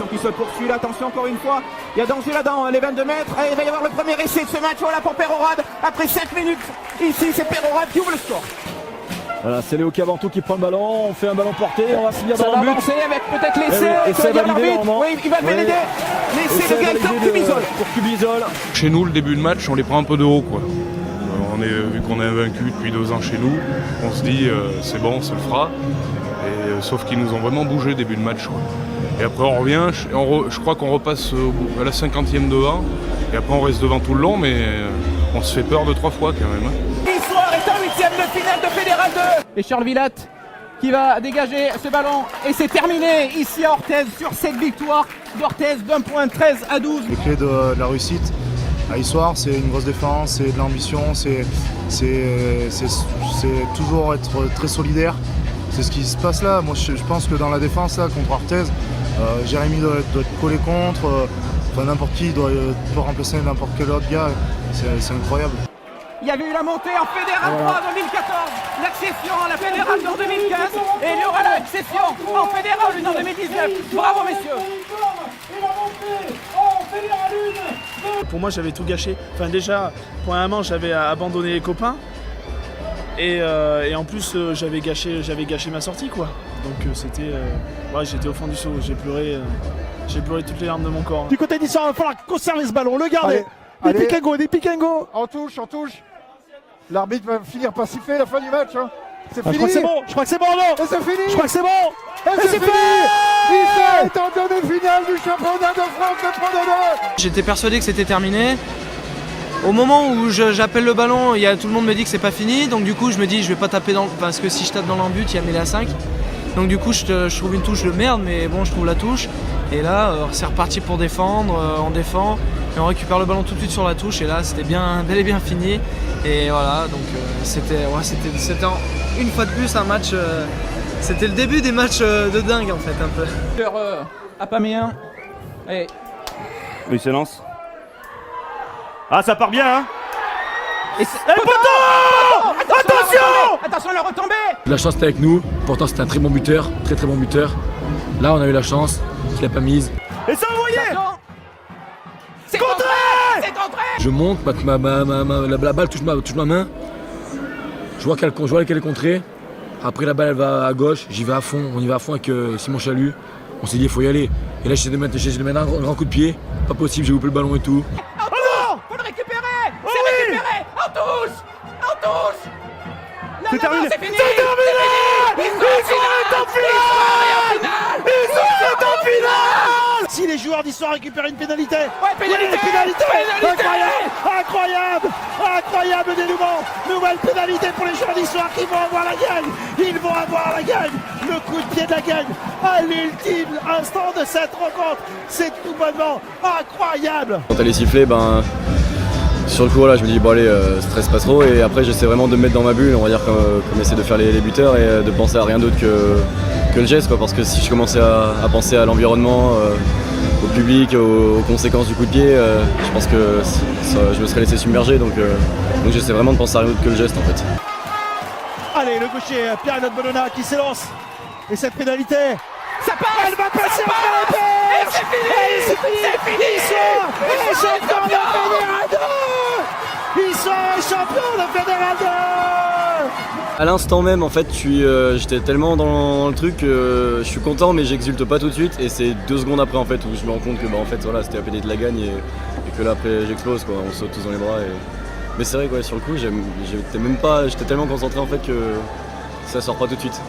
L'action qui se poursuit là, attention encore une fois. Il y a danger là dans les 22 mètres. Et il va y avoir le premier essai de ce match. Voilà pour Peyrehorade. Après 7 minutes, ici c'est Peyrehorade qui ouvre le score. Voilà, c'est Léo Caventou qui prend le ballon, on fait un ballon porté, on va finir Ça dans va le but. avancer avec peut-être l'essai. Et c'est validé normalement. Oui, il va le valider. L'essai de Gaëtan Cubizol. Pour Cubizol. Chez nous, le début de match, on les prend un peu de haut, quoi. Vu qu'on est invaincu depuis 2 ans chez nous, on se dit c'est bon, ça le fera. Et, sauf qu'ils nous ont vraiment bougé début de match, quoi. Et après on revient, je crois qu'on repasse à la 50e devant. Et après on reste devant tout le long, mais on se fait peur 2-3 fois quand même. L'histoire est en 8e de finale de Fédéral 2. Et Charles Villatte qui va dégager ce ballon. Et c'est terminé ici à Orthez sur cette victoire d'Orthez d'un point 13 à 12. Les clés de la réussite à Issoire, c'est une grosse défense, c'est de l'ambition, c'est toujours être très solidaire. C'est ce qui se passe là. Moi je pense que dans la défense là, contre Orthez, Jérémy doit être collé contre, n'importe qui peut remplacer n'importe quel autre gars. C'est incroyable. Il y avait eu la montée en Fédéral 3 en 2014, l'accession à la Fédéral 2 en 2015 et il y aura l'accession en Fédéral 1 en 2019. Bravo messieurs. Pour moi j'avais tout gâché. Enfin déjà, premièrement j'avais abandonné les copains et en plus j'avais gâché ma sortie quoi. Donc c'était, j'étais au fond du seau, j'ai pleuré toutes les larmes de mon corps. Du côté d'Issoire, il va falloir conserver ce ballon, le garder. Des pick and go. On touche. L'arbitre va finir par siffler la fin du match. Hein. C'est fini. Je crois que c'est bon, non. Et c'est fini. Je crois que c'est bon. Et c'est fini. Issoire est en demi-finale du championnat de France de Pro D2. J'étais persuadé que c'était terminé. Au moment où j'appelle le ballon, tout le monde me dit que c'est pas fini. Donc du coup, je me dis, je vais pas taper parce que si je tape dans l'embut, il y a mêlée à 5. Donc du coup, je trouve une touche de merde, mais bon, je trouve la touche. Et là, c'est reparti pour défendre, on défend. Et on récupère le ballon tout de suite sur la touche. Et là, c'était bel et bien fini. Et voilà, donc c'était une fois de plus un match. C'était le début des matchs de dingue en fait, un peu. À Paméen. Et Oui, c'est lance. Ah, ça part bien, hein. Et poteau. Attention, la retombée. La chance était avec nous, pourtant c'était un très bon buteur, très bon buteur. Là on a eu la chance, qu'il a pas mise. Et ça envoyé. C'est contré. C'est contré. Je monte, la balle touche ma main. Je vois qu'elle est contrée. Après la balle elle va à gauche, j'y vais à fond, on y va à fond avec Simon Chalut. On s'est dit il faut y aller. Et là j'essaie de mettre un grand coup de pied. Pas possible, j'ai loupé le ballon et tout. Faut le récupérer. C'est récupéré. On touche. C'est terminé. C'est fini. C'est terminé. Issoire est en finale. Si les joueurs d'Issoire récupèrent une pénalité. Pénalité. Incroyable dénouement. Nouvelle pénalité pour les joueurs d'Issoire qui vont avoir la gagne. Ils vont avoir la gagne. Le coup de pied de la gagne à l'ultime instant de cette rencontre. C'est tout bonnement incroyable. Quand elle est sifflée, sur le coup là je me dis bon allez, stresse pas trop, et après j'essaie vraiment de me mettre dans ma bulle, on va dire comme essayer de faire les buteurs et de penser à rien d'autre que le geste, quoi, parce que si je commençais à penser à l'environnement, au public, aux conséquences du coup de pied, je pense que je me serais laissé submerger, donc j'essaie vraiment de penser à rien d'autre que le geste en fait. Allez, le gaucher Pierre-Note Bologna qui s'élance, et cette pénalité, Ça passe. elle va passer Ça entre les passe. perches. Et c'est fini. Issoire est champion de Fédéral 2. Issoire est champion de Fédéral 2. À l'instant même en fait j'étais tellement dans le truc que je suis content, mais j'exulte pas tout de suite, et c'est 2 secondes après en fait où je me rends compte que en fait voilà, c'était la pénalité de la gagne, et que là après j'explose quoi, on saute tous dans les bras mais c'est vrai quoi, sur le coup j'étais tellement concentré en fait que ça sort pas tout de suite.